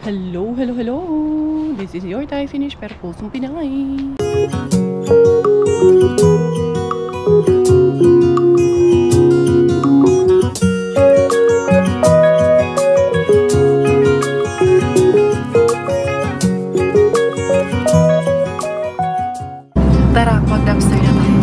Hello, hello, hello! This is your Thai finish pero pusong Pinay. Tara, mag-dumpster na tayo.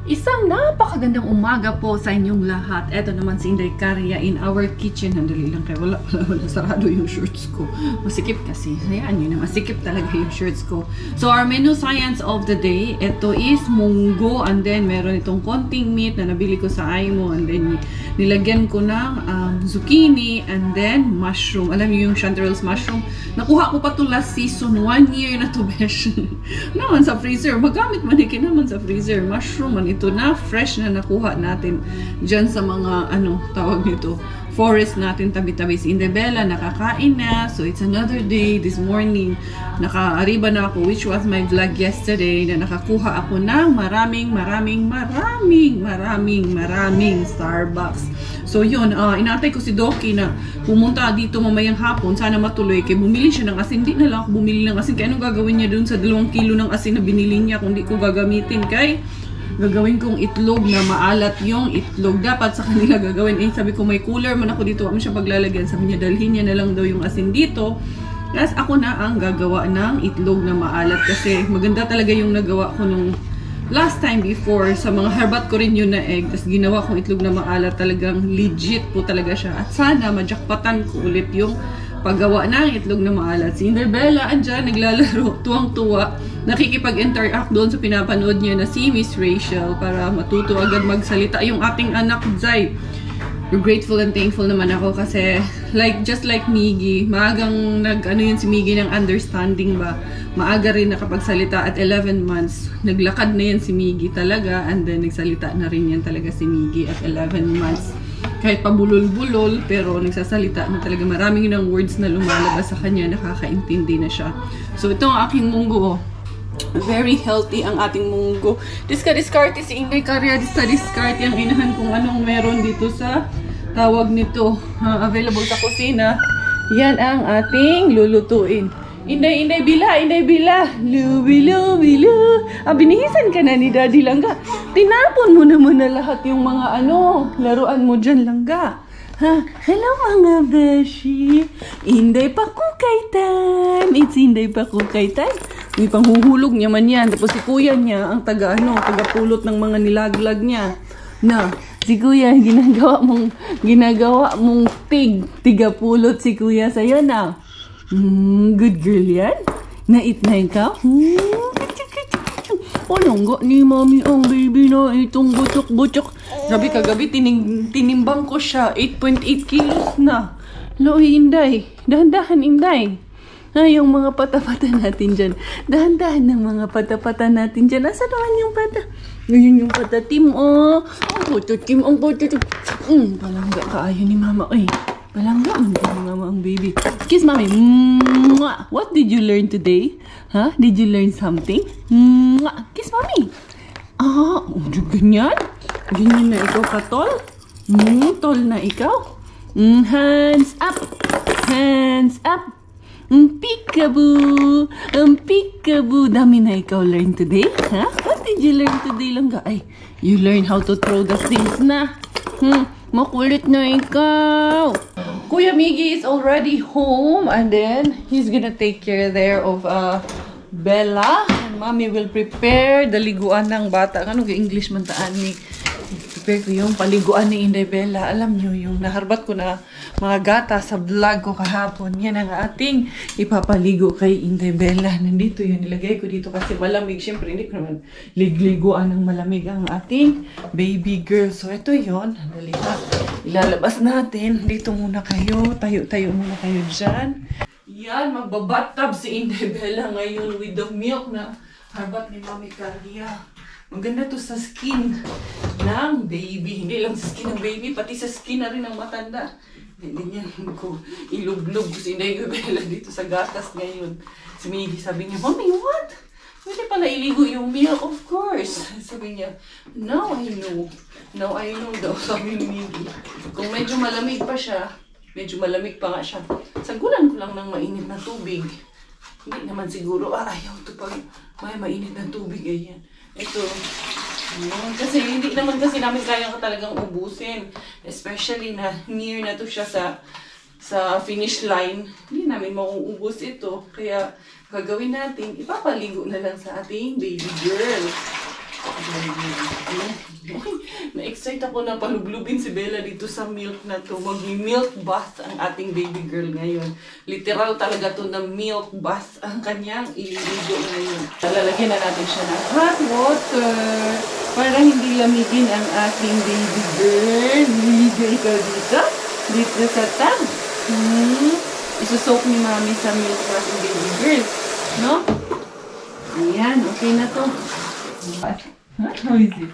Isang napakagandang umaga po sa inyong lahat. Eto naman si Inday Carria in our kitchen. Handali lang kayo. Wala sarado yung shorts ko. Masikip kasi. Hayaan nyo na. Masikip talaga yung shorts ko. So our menu science of the day. Ito is munggo. And then meron itong konting meat na nabili ko sa Aimo. And then nilagyan ko ng zucchini. And then mushroom. Alam niyo yung chanterelles mushroom. Nakuha ko pa to last season. 1 year na to, besh. Naman sa freezer. Magamit manikin naman sa freezer. Mushroom man ito na fresh na nakuha natin dyan sa mga tawag nito, forest natin tabi-tabi. Si Inday Bella nakakain na, so it's another day. This morning naka-arriba na ako, which was my vlog yesterday, na nakakuha ako ng maraming Starbucks. So yun, inatay ko si Doki na pumunta dito mamayang hapon, sana matuloy, kaya bumili siya ng asin. Di na lang ako bumili ng asin, kaya anong gagawin niya dun sa 2 kilo ng asin na binili niya kung di ko gagamitin? Kay gagawin kong itlog na maalat yung itlog. Dapat sa kanila gagawin. Sabi ko may cooler man ako dito. Ano siya paglalagyan? Sabi niya dalhin niya na lang daw yung asin dito. Tapos ako na ang gagawa ng itlog na maalat. Kasi maganda talaga yung nagawa ko nung last time before. Sa mga harbat ko rin yun na egg. Tapos ginawa kong itlog na maalat. Talagang legit po talaga siya. At sana majakpatan ko ulit yung paggawa ng itlog na maalat. Si Inday Bella andyan, naglalaro, tuwang-tuwa, nakikipag-interact doon sa pinapanood niya na si Miss Rachel para matuto agad magsalita yung ating anak Zay. Grateful and thankful naman ako kasi just like Miggy, maagang yun si Miggy ng understanding ba, maaga rin nakapagsalita at 11 months. Naglakad na yan si Miggy talaga, and then nagsalita na rin yan talaga si Miggy at 11 months. Kahit pabulol-bulol, pero nagsasalita na talaga. Maraming ng words na lumalabas sa kanya, nakakaintindi na siya. So ito ang aking munggo. Very healthy ang ating munggo. Diskarte si Inday Carria. Diskarte ang inahan kung anong meron dito sa tawag nito. Available sa kusina. Yan ang ating lulutuin. Inday bila. Lubi. Binihisan ka na ni Daddy Langga. Tinapon mo naman na lahat yung mga laruan mo dyan, Langga. Hello mga beshi. Inday Pakukay time. It's Inday Pakukay time. May panghuhulog niya man yan. Tapos si kuya niya ang taga-pulot ng mga nilaglag niya. Na, si kuya, ginagawa mong tiga-pulot si kuya sa'yo na. Good girl yan. Nait na ikaw. Palangga ni mami ang baby na itong butok-butok. Sabi kagabi, tinimbang ko siya. 8.8 kilos na. Loy, Inday. Dahan-dahan, Inday. Yung mga pata-pata natin dyan. Dahan-dahan ng mga pata-pata natin dyan. Asa naman yung pata? Ngayon yung pata, Tim, Ang pata, Tim, ang pata, Tim. Palangga ka, ayaw ni mama. Palangga man ka mama ang baby. Kiss mommy. What did you learn today? Did you learn something? Kiss mommy. Ganyan? Ganyan na ikaw ka, tol? Tol na ikaw? Hands up. Hands up. Peekaboo. Peekaboo. Dami na ikaw learn today? What did you learn today, Langga? You learn how to throw the things na. Makulit na ikaw. Kuya Miggy is already home, and then he's gonna take care there of Bella. And mommy will prepare the liguan ng bata. Ano yung English man taan ni? Prepare ko yung paliguan ni Inday Bella. Alam nyo, yung naharbat ko na mga gata sa vlog ko kahapon. Yan ang ating ipapaligo kay Inday Bella. Nandito yun. Nilagay ko dito kasi malamig. Siyempre, hindi ko naman ligliguan ng malamig ang ating baby girl. So, ito yun. Dali na. Ilalabas natin. Dito muna kayo. Tayo muna kayo dyan. Yan. Magbabattab si Inday Bella ngayon with the milk na harbat ni Mami Carria. Maganda to sa skin ng baby. Hindi lang sa skin ng baby, pati sa skin na rin ng matanda. Ganyan ko ilublob ko si Inday Bella dito sa gatas ngayon. Si Miggy sabi niya, Mommy, what? Pwede pala iligo yung milk? Of course. Sabi niya, now I know. Now I know daw, sabi ni Miggy. Kung medyo malamig pa siya, medyo malamig pa nga siya, sagulan ko lang ng mainit na tubig. Hindi naman siguro, ayaw to pag may mainit na tubig, ayan. Ito, kasi hindi naman kasi namin kaya ka talagang ubusin. Especially na near na to siya sa finish line. Hindi namin mauubos ito. Kaya gagawin natin, ipapaligo na lang sa ating baby girl. Na-excite ako na palublubin si Bella dito sa milk na to. Mag-milk bath ang ating baby girl ngayon. Literal talaga to na milk bath ang kanyang ililigo ngayon. Lalagyan na natin siya ng hot water para hindi lamigin ang ating baby girl. Liligo ikaw dito. Dito sa tub. Isusok ni Mami sa milk bath ang baby girl. No? Ayan, okay na to. Huh? How is it?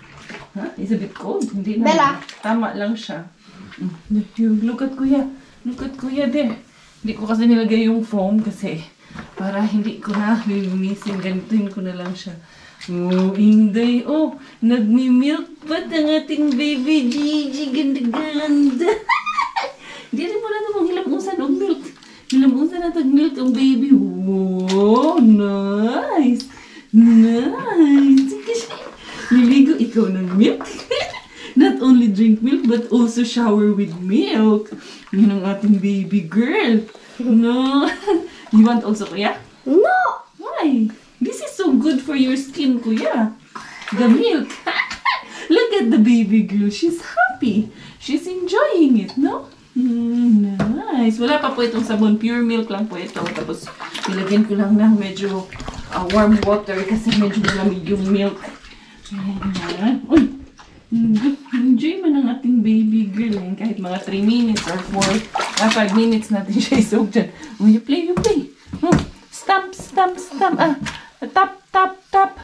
Huh? It's a bit cold. Hindi na. Bella. Tama lang siya. Look at Kuya. Look at Kuya there. Hindi ko kasi nilagay yung foam kasi para hindi ko na lilinisin. Ganituin ko na lang siya. Oh, Inday. Oh, nagmi-milk bath ang ating baby Gigi. Ganda-ganda. Hindi rin mo na namang hilamusan ng milk. Hilamusan na tag-milk ang baby. Oh, nice. Nice. Liligo ikaw ng milk. Not only drink milk, but also shower with milk. Yun ang ating baby girl. No. You want also, Kuya? No. Why? This is so good for your skin, Kuya. The milk. Look at the baby girl. She's happy. She's enjoying it, no? Nice. Wala pa po itong sabon. Pure milk lang po ito. Tapos, ilagyan ko lang ng medyo warm water kasi medyo malamig yung milk. Ayan. Uy! Enjoy man ang ating baby girl. Eh. Kahit mga 3 minutes or 5 minutes natin siya isog dyan. Oh, you play. Stamp. Tap. Tap.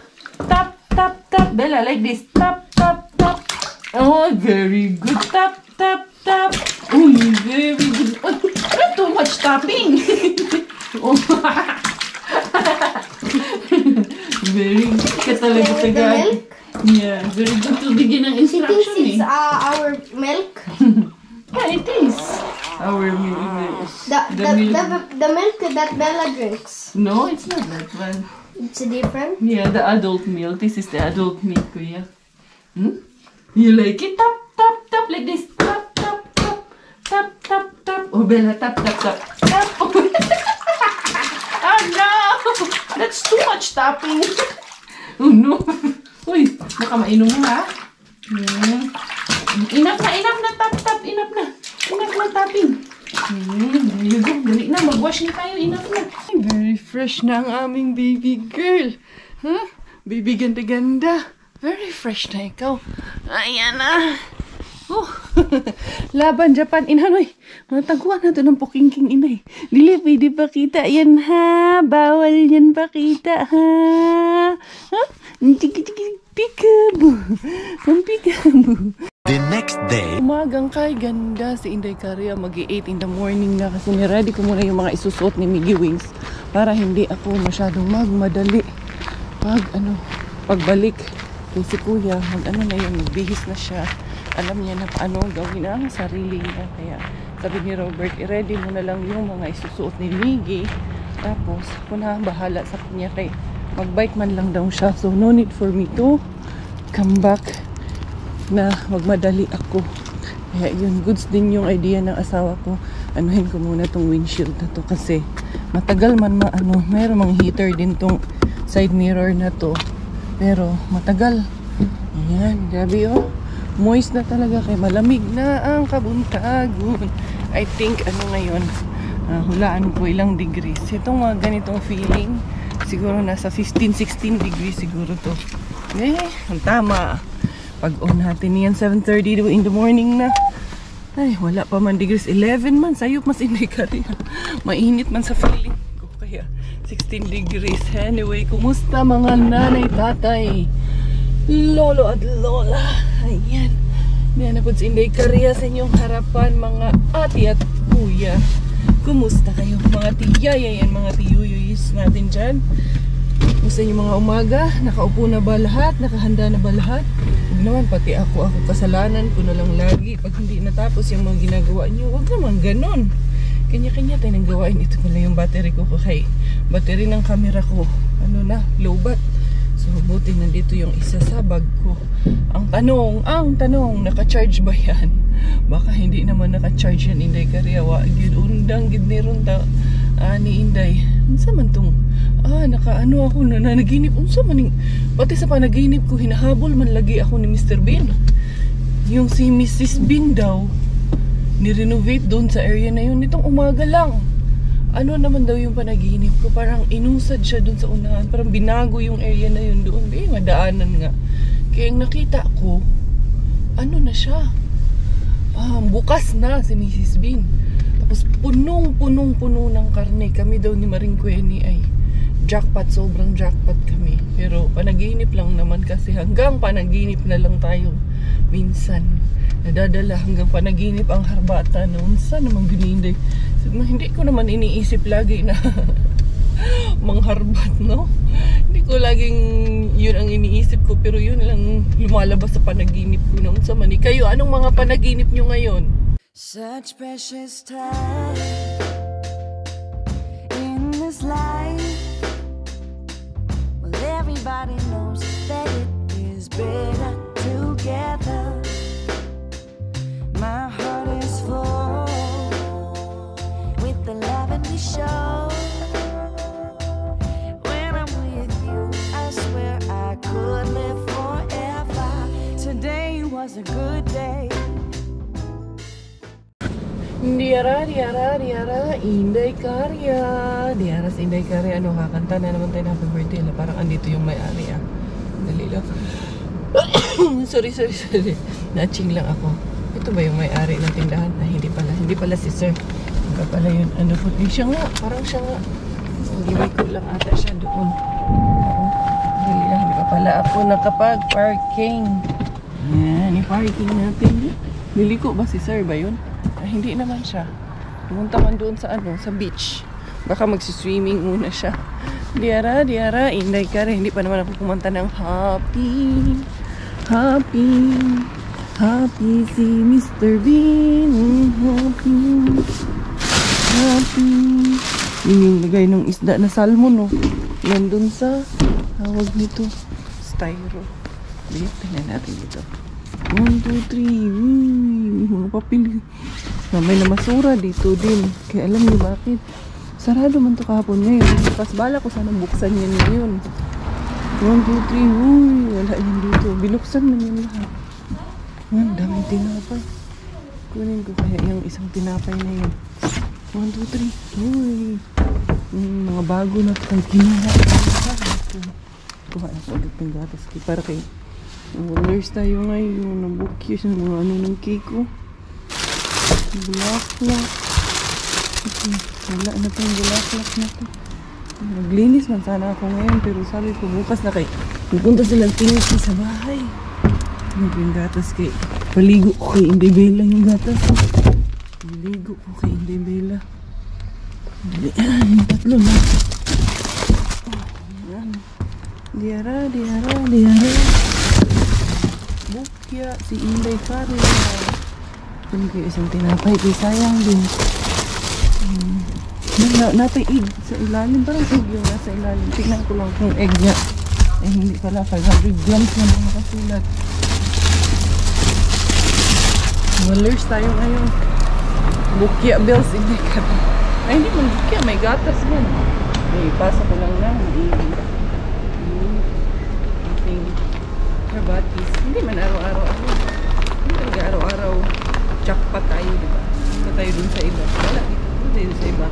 Bella, like this. Tap. Oh, very good. Tap. Oh, very good. Oh, not too much tapping. Oh. Very good ka talaga sa gag. Yeah, very good to bigyan ng instruction. She thinks it's our milk. Yeah, it is. Our milk. The milk that Bella drinks. No, it's not that one. It's different. Yeah, the adult milk. This is the adult milk, Kuya. You like it? Tap, like this. Tap. Oh, Bella, tap. Oh, oh no! That's too much tapping. Oh no! Uy, baka mainom mo ha? Enough na, tap. Enough na tapping. Dali na, mag-wash na tayo. Enough na. Very fresh na ang aming baby girl. Huh? Baby ganda-ganda. Very fresh na ikaw. Ayan na. Oh, laban Japan inanoy. Mataguan na to ng pokingking inay. Dili pwede pakita yan ha. Bawal yan pakita ha. Ha? Peekaboo. The next day. Umagang kay ganda si Inday Caria. Mag-8 in the morning na kasi niready ko muna yung mga isusuot ni Miggy Wings para hindi ako masyadong magmadali pagbalik. Kasi Kuya, magbihis na siya. Alam niya na paano gawin ang sarili niya. Kaya sabi ni Robert, i-ready mo na lang yung mga isusuot ni Miggy. Tapos, ako na bahala sa kanya kay mag-bike man lang daw siya. So, no need for me to come back na magmadali ako. Kaya yun, goods din yung idea ng asawa ko. Anuhin ko muna tong windshield na to kasi matagal man mayroong mga heater din tong side mirror na to. Pero matagal. Ayan, grabe oh. Moist na talaga kay malamig na ang Kabuntagon. I think ngayon, hulaan ko ilang degrees. Itong ganitong feeling, siguro nasa 15-16 degrees siguro to. Ang tama. Pag on natin yan, 7:30 in the morning na. Ay, wala pa man degrees. 11 man, sayop mas hindi ka rin. Mainit man sa feeling ko. Kaya 16 degrees. Anyway, kumusta mga nanay, tatay? lolo at lola. Ayan. Yan ako si Inday Caria sa inyong harapan, mga ate at kuya. Kumusta kayo mga tiyaya yan, mga tiyuyuyis natin dyan? Kumusta yung mga umaga? Nakaupo na ba lahat? Nakahanda na ba lahat? Huwag naman, pati ako kasalanan ko na lang lagi. Pag hindi natapos yung mga ginagawa nyo, huwag naman ganon. Kanya-kanya tayo nang gawain. Ito pala yung battery ko kay battery ng camera ko. Ano na, lowbat. So, buti nandito yung isa sa bag ko. Ang tanong, naka-charge ba yan? Baka hindi naman naka-charge yan, Inday Caria. Undang, gid ni Ronda, ni Inday. Unsa man tong, nakaano ako na naginip. Unsa man, pati sa panaginip ko, hinahabol man lagi ako ni Mr. Bean. Yung si Mrs. Bean daw, ni-renovate doon sa area na yun. Nitong umaga lang. Ano naman daw yung panaginip ko, parang inusad siya dun sa unahan, parang binago yung area na yun doon, madaanan nga. Kaya yung nakita ko, ano na siya, bukas na si Mrs. Bean. Tapos punong-puno ng karne. Kami daw ni Maring Queni ay jackpot, sobrang jackpot kami. Pero panaginip lang naman kasi, hanggang panaginip na lang tayo minsan. Nadadala hanggang panaginip ang harbata noon. Saan naman bininday? Hindi ko naman iniisip lagi na mangharbat, no? Hindi ko laging yun ang iniisip ko, pero yun lang lumalabas sa panaginip ko noon sa mani. Kayo, anong mga panaginip nyo ngayon? Such precious time in this life. Well, everybody knows that it is better together. My heart is full with the love and we show. When I'm with you, I swear I could live forever. Today was a good day. Diara, Inday Caria. Diara sa Inday Caria. Ano, kakanta na naman tayo ng happy birthday. Parang andito yung may-ari, Dali lang. Sorry. Natching lang ako. Ito ba yung may-ari ng tindahan? Hindi pala si sir. Hindi pala yun. Ano po? Siya nga. Parang siya nga. Giway ko lang ata siya doon. Dali lang. Hindi pa pala ako nakapag-parking. Yan. I-parking natin. Niliko ba si sir ba yun? Hindi naman siya. Pumunta man doon sa sa beach. Baka magsiswimming muna siya. Diara, Inday Caria. Hindi pa naman ako pumunta ng happy si Mr. Bean. Happy. Yun yung lagay ng isda na salmon, no? Yan dun sa tawag nito, styro. Tingnan natin dito. 1, 2, 3. Mga papel. May namasura dito din. Kaya alam niyo bakit? Sarado man to kahapon ngayon. Tapos bala ko sana buksan yan ngayon. 1, 2, 3. Wala yan dito. Binuksan man yan lahat. Ang daming tinapay. Kunin ko kaya yung isang tinapay na yun. 1, 2, 3. Mga bago na itong kinuha. Kuha na ko ulit ng gatas. Para kay wonders tayo ngayon. Nabukyos ng mga ano ng cake ko. Bulaklak. Wala na itong bulaklak na ito. Naglinis man sana ako ngayon, pero sabi ko bukas na pupunta silang tingin sa bahay. Yung gatas kay paligo ko kay Inday Bella yung gatas. Paligo ko kay Inday Bella. Yung tatlo na. Diara. Bukya si Inday Caria. Kunin ko isang tinapay kay sayang din. Natay egg sa ilalim. Parang egg yung nasa ilalim. Tignan ko lang kung egg niya. Hindi pala. 500 grams na nakasulat. Walers tayo ngayon. Bukya bells. Hindi hindi man bukya. May gatas man. May ipasa ko lang na. Batis. Hindi man araw-araw. Hindi talaga araw-araw. Jackpot tayo, diba? Hindi tayo dun sa iba. Wala. Hindi tayo dun sa iba.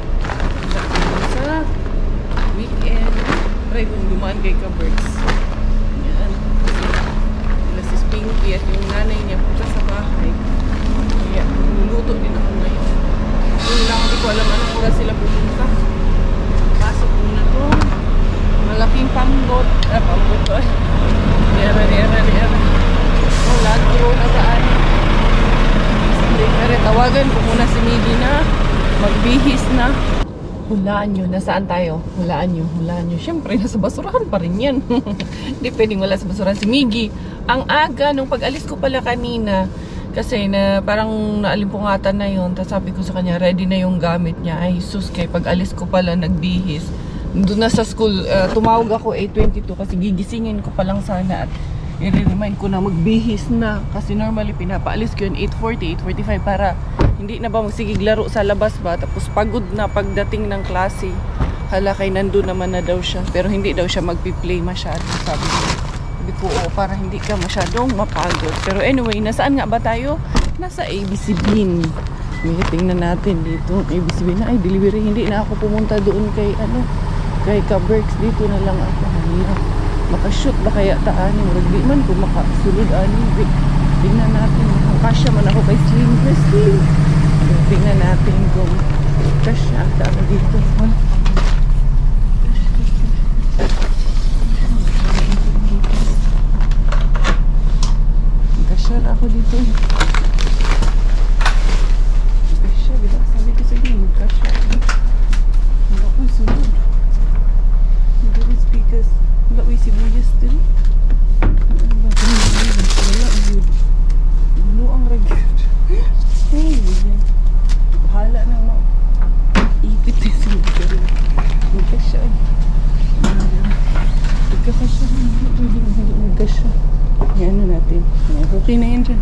Sa weekend. Try kong dumaan kay Ka-Birds. Yan. Sila si Pinky at yung nanay niya punta sa bahay. Kaya niluluto din ako ngayon. Yun lang, hindi ko alam anong oras sila pupunta. Pasok muna to. Malaking pambot. Pambot. Diara. Tawagan ko muna si Miggy na magbihis na. Hulaan nyo, nasaan tayo? Hulaan nyo. Siyempre, nasa basurahan pa rin yan. Hindi pwedeng wala sa basurahan. Si Miggy, ang aga, nung pag-alis ko pala kanina, kasi na parang naalimpungatan na yun. Tapos sabi ko sa kanya, ready na yung gamit niya. Ay, sus, kay pag-alis ko pala, nagbihis. Doon na sa school, tumawag ako 8:22 kasi gigisingin ko pa lang sana at i-remind ko na magbihis na. Kasi normally, pinapaalis ko yun 8:40, 8:45 para hindi na ba magsigig laro sa labas ba, tapos pagod na pagdating ng klase. Hala kay nandun naman na daw siya, pero hindi daw siya magpi-play masyado, sabi ko para hindi ka masyadong mapagod. Pero anyway, nasaan nga ba tayo? Nasa ABC Bean. May tingnan natin dito, ABC Bean na, ay delivery, hindi na ako pumunta doon kay kay Kaberks, dito na lang ako. Makashoot ba kaya taan yung rugby man kung makasulod tingnan natin. Kasya man ako kay Slim Wrestling. Tingnan natin kung kasya ako dito. Kasya ako dito. Kasya, diba? Sabi ko sa inyo, kasya. Hindi ako sunod. Hindi ko speakers. Wala ko yung sibuyas din. Wala yun. Ano ang ragyod? Ay, yan. Bahala na mo. Ipit din sa mga. Magkasya eh. Magkasya. Magkasya. Yan na natin. Okay na yan dyan.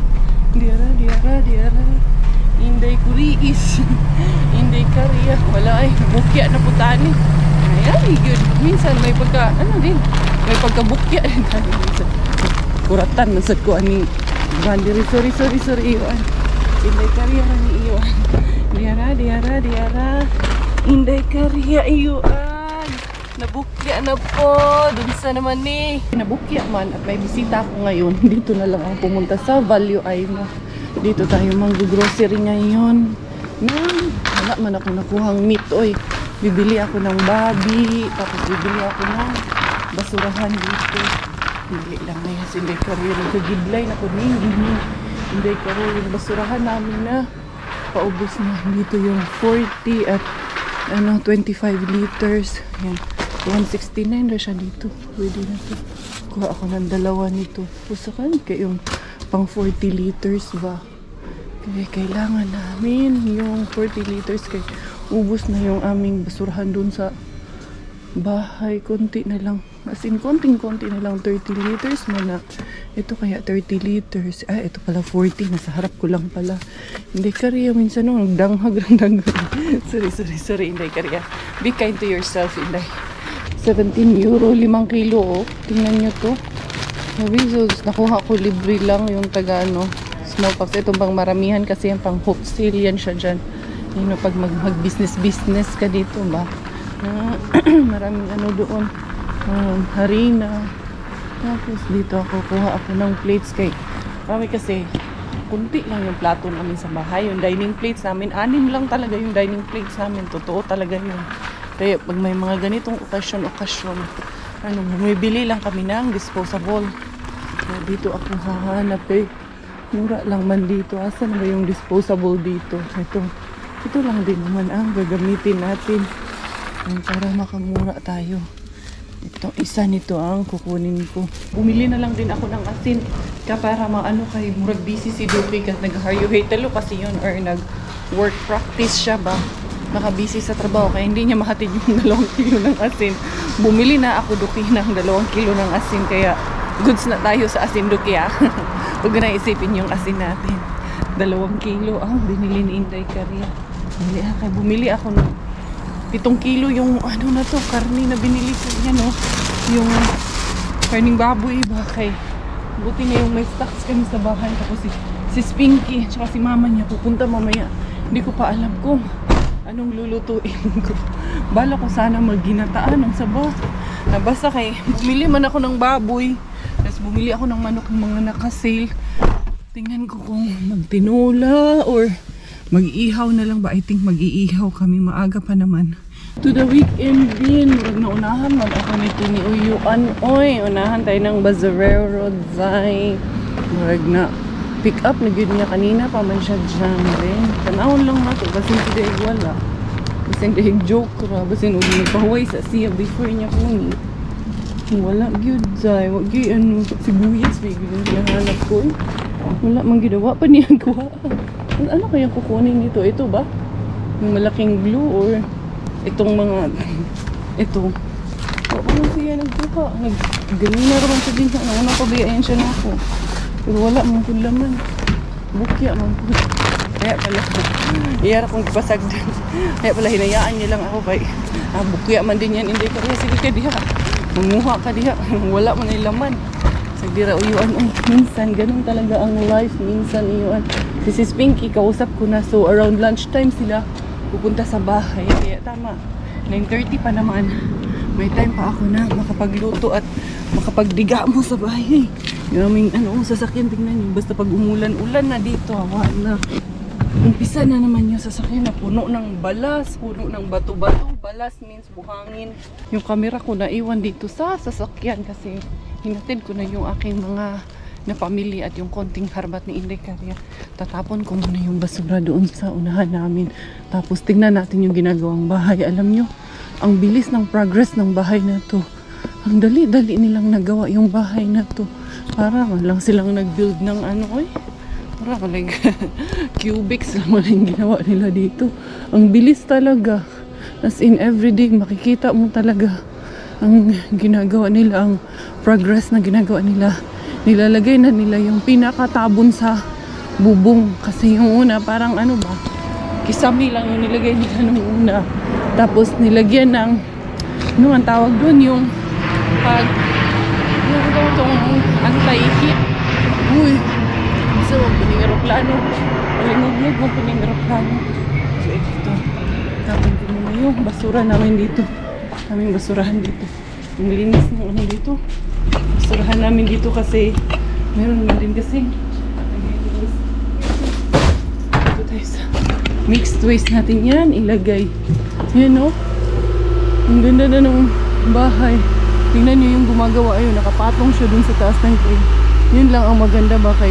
Diara. Inday kuriis. Inday kariya. Wala eh. Bukya na putani. Ayan, yun. Minsan may pagka, may pagkabukya din tayo minsan. Kuratan, nasad ko ani. Sorry, iwan. Inday kariya ni iwan. Diara. Inday kariya iwan. Nabukya na po. Dun sa naman ni. Nabukya man at may bisita ako ngayon. Dito na lang ang pumunta sa Value Aima. Dito tayo mag-grocery ngayon. Wala man ako nakuhang meat, oy. Bibili ako ng babi, tapos bibili ako ng basurahan dito. Bibili lang na yan, hindi ka rin nagkagidlay na kunin. Hindi ka rin yung basurahan namin na paubos na. Dito yung 40 at 25 liters. Yan, 169 na siya dito. Pwede na to. Kuha ako ng dalawa nito. Pusakan kayo yung pang 40 liters ba? Kaya kailangan namin yung 40 liters kaya ubos na yung aming basurahan dun sa bahay. Konti na lang. As in, konting-konti na lang. 30 liters muna. Ito kaya 30 liters. Ito pala 40. Nasa harap ko lang pala. Hindi kariya. Minsan nung nagdanghag. Sorry. Hindi kariya. Be kind to yourself, Inday. 17 euro. 5 kilo, oh. Tingnan nyo to. Results. Nakuha ko libre lang yung taga, small packs. Ito bang maramihan kasi yung pang wholesale yan siya dyan. Pag mag-business ka dito ba? Maraming doon. Harina. Tapos dito kuha ako ng plates kay kami kasi kunti lang yung plato namin sa bahay. Yung dining plates namin, 6 lang talaga yung dining plates namin. Totoo talaga yun. Kaya pag may mga ganitong okasyon, bumibili lang kami ng disposable. Dito ako hahanap eh. Mura lang man dito. Asan ba yung disposable dito? Ito lang din naman ang gagamitin natin para makamura tayo. Itong isa nito ang kukunin ko. Bumili na lang din ako ng asin para maano kay murag busy si Duki kasi nag-hayo-hatalo kasi yun or nag-work practice siya ba. Naka-busy sa trabaho kaya hindi niya mahatid yung 2 kilo ng asin. Bumili na ako Duki ng 2 kilo ng asin kaya goods na tayo sa asin Duki ah. Huwag na isipin yung asin natin. 2 kilo ang binili ni Inday Kariya. Bumili ako ng 7 kilo yung karne na binili ko yan yung karning baboy ba kay buti na yung may stocks kami sa bahay tapos si Spinky tsaka si mama niya pupunta mamaya. Hindi ko pa alam kung anong lulutuin ko. Bala ko sana magginataan ng sabaw. Basta kay bumili man ako ng baboy tapos bumili ako ng manok ng mga naka-sale. Tingnan ko kung magtinula or mag-iihaw na lang ba? I think mag-iihaw kami. Maaga pa naman. To the weekend din. Huwag na unahan man ako nito ni Uyuan. Oy, unahan tayo ng Bazaar Road. Huwag na. Pick up na yun niya kanina pa man siya dyan rin. Tanawon lang nato kasi hindi wala. Kasi hindi joke ra. Kasi nung nagpahuway sa siya before niya kuni. Wala gyud zay. Wag gyud ano sibuyas. May gyud hinahanap ko. Wala man ginawa pa niya gawa. Ano kaya kukunin dito? Ito ba? Yung malaking glue or itong mga ito. Ano siya nagbuka? Ganina naman siya din. Ano pabayaan siya na ako. Pero wala mong laman. Bukya mong kaya pala. Iyara kong pasag din. Kaya pala hinayaan niya lang ako. Bukya man din yan. Hindi ka rin. Sige ka diha. Manguha ka diha. Wala man yung laman. Sagdira uyuan. Minsan ganun talaga ang life. Minsan uyuan. Si Sis Pinky kausap ko na. So around lunchtime sila pupunta sa bahay. Kaya tama. 9:30 pa naman. May time pa ako na makapagluto at makapagdiga mo sa bahay. Yung aming sasakyan, tingnan nyo. Basta pag umulan-ulan na dito, hawa na. Umpisa na naman yung sasakyan na puno ng balas, puno ng bato-bato. Balas means buhangin. Yung camera ko naiwan dito sa sasakyan kasi hinatid ko na yung aking mga na pamilya at yung konting harbat ni Inday Kaya tatapon ko muna yung basura doon sa unahan namin. Tapos tingnan natin yung ginagawang bahay. Alam nyo, ang bilis ng progress ng bahay na to. Ang dali-dali nilang nagawa yung bahay na to. Parang lang silang nag-build ng parang like cubics lang yung ginawa nila dito. Ang bilis talaga. As in everyday makikita mo talaga ang ginagawa nila, ang progress na ginagawa nila. Nilalagay na nila yung pinakatabon sa bubong. Kasi yung una parang kisami lang yung nilagay nila nung una. Tapos nilagyan ng ang tawag doon yung anti-heat. Uy, so pining aeroplano. Malingog-lig mo pining aeroplano. So ito, tapon ko muna yung basura namin dito. Kaming basurahan dito. Yung linis ng dito. Basurahan namin dito kasi meron din kasi dito tayo sa mixed waste natin yan. Ilagay. Yan o. Ang ganda na ng bahay. Tingnan nyo yung gumagawa. Ayun, nakapatong siya dun sa taas ng crane. Yun lang ang maganda ba kay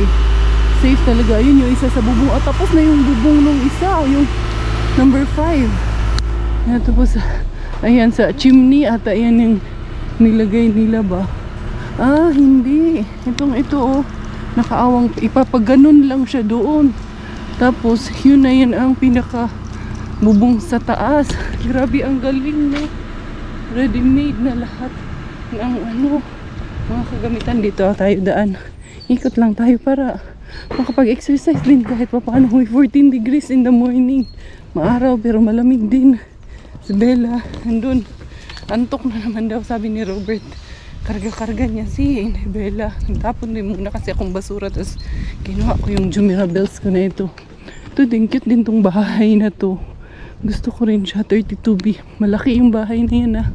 safe talaga. Ayun yung isa sa bubong. At tapos na yung bubong nung isa. Yung number 5. Yan, tapos ayan sa chimney at ayan yung nilagay nila ba. Hindi. Ito nakaawang ipapaganon lang siya doon. Tapos yun na yan ang pinaka bubong sa taas. Grabe ang galing no. Ready made na lahat ng mga kagamitan. Dito tayo daan. Ikot lang tayo para makapag-exercise din kahit pa paano. 14 degrees in the morning. Maaraw pero malamig din. Si Bella andun. Antok na naman daw sabi ni Robert. Karga-karga niya si Bella. Tapon din muna kasi akong basura. Tapos kinuha ko yung Jumeirah bells ko na ito. Ito din, cute din tong bahay na to. Gusto ko rin siya, 32B. Malaki yung bahay na yan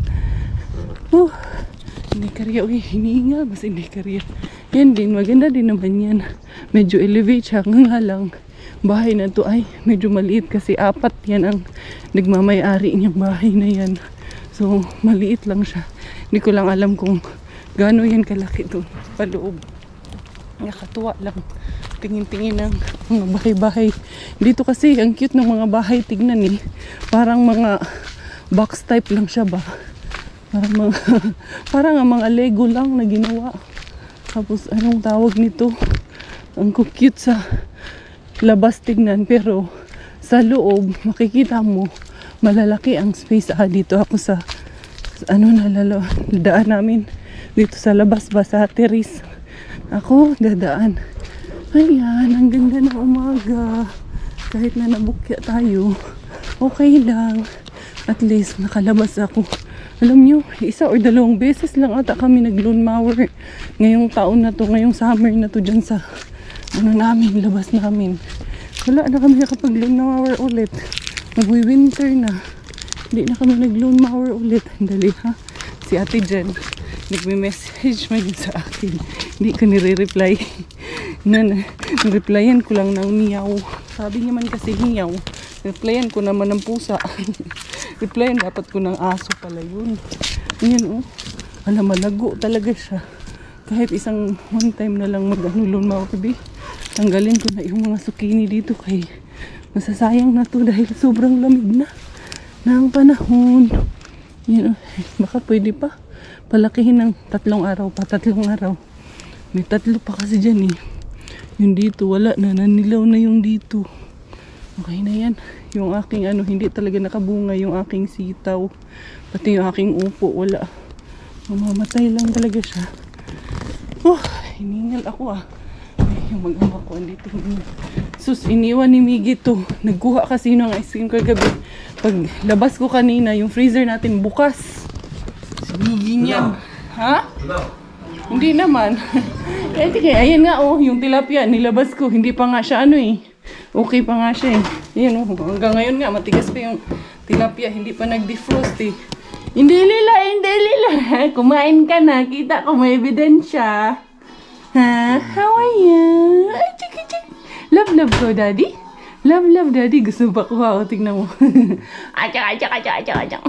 Hindi karya, hinihinga. Basta hindi karya. Yan din, maganda din naman yan. Medyo elevate siya. Nga lang, bahay na to ay medyo maliit kasi 4 yan ang nagmamayari niyang bahay na yan. So, maliit lang siya. Hindi ko lang alam kung gaano yan kalaki to paloob. Nakatuwa lang. Tingin-tingin ng mga bahay-bahay. Dito kasi, ang cute ng mga bahay. Tignan parang mga box type lang siya ba. Parang mga Lego lang na ginawa. Tapos, anong tawag nito? Ang cute sa labas tignan. Pero, sa loob, makikita mo, malalaki ang space. Dito ako sa daan namin dito sa labas ba sa terrace ako dadaan. Ayan, ang ganda ng umaga kahit na nabukya tayo, okay lang, at least nakalabas ako. Alam nyo, 1 or 2 beses lang ata kami nag-lawn mower ngayong taon na to, ngayong summer na to dyan sa namin, labas namin. Wala na kami nakapag-lawn mower ulit, mag-winter na. Hindi na kami nag-lawn mower ulit. Dali ha. Si ate Jen, nagme-message man sa akin. Hindi ko nire-reply. Replyan ko lang ng meow. Sabi niya man kasi meow. Replyan ko naman ng pusa. Replyan dapat ko ng aso pala yun. Ayan Alam, malago talaga siya. Kahit one time na lang mag-lawn mower. Tanggalin ko na yung mga zucchini dito kay masasayang na to dahil sobrang lamig na ng panahon. Yan, baka pwede pa palakihin ng 3 araw pa. 3 araw. May 3 pa kasi dyan eh. Yung dito wala na, nanilaw na yung dito. Okay na yan. Yung aking hindi talaga nakabunga yung aking sitaw. Pati yung aking upo, wala. Mamamatay lang talaga siya. Oh, hiningal ako ah. Ay, yung mag-ama ko andito. Sus, iniwan ni Miggy to. Nagkuha kasi ng ice cream kagabi. Pag labas ko kanina, yung freezer natin bukas. Si Miggy niyan. Ha? Hindi naman. Ayan nga oh, yung tilapia nilabas ko. Hindi pa nga siya okay pa nga siya eh. Ayan oh, hanggang ngayon nga matigas pa yung tilapia. Hindi pa nag-defrost eh. Hindi lila. Kumain ka na. Kita ko may ebidensya. Ha? How are you? Ay, chik. Love ko, daddy. Love, daddy. Gusto pa ko ha. O, tignan mo. Achak.